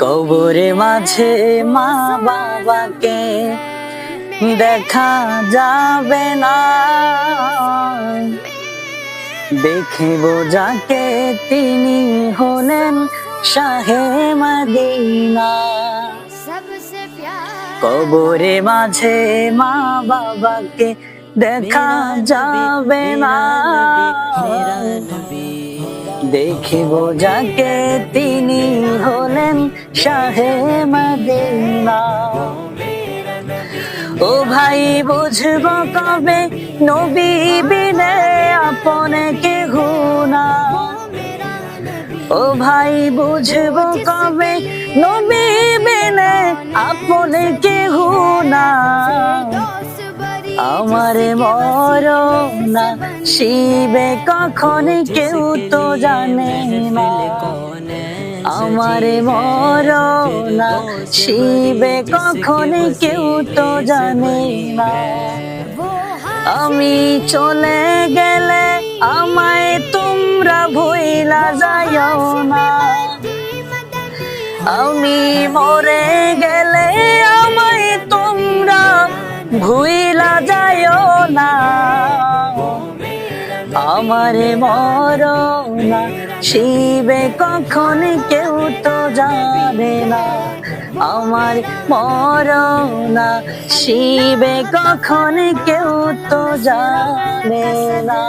কবরে মাঝে মা বাবাকে দেখা যাবে না, দেখিব যাকে তিনি হলেন শাহে মদিনা। কবরে মাঝে মা বাবাকে দেখা যাবে না, দেখিব যাকে তিনি হলেন শাহে মদিনা। ও ভাই বুঝব কবে নবী বিনে আপন কেহ না, ও ভাই বুঝব কবে নবী বিনে আপন কেহ না। আমার মরনা শিবে কখন কেউ তো জানে না, আমার মরনা শিবে কখন কেউ তো জানে না। আমি চলে গেলে আমায় তোমরা ভুইলা যাইও না, আমি মরে গেলে আমায় তোমরা ভুইলা যাইও না। আমার মরনা শিবে কখন কেউ তো জানে না, আমার মরনা শিবে কখন কেউ তো জানে না।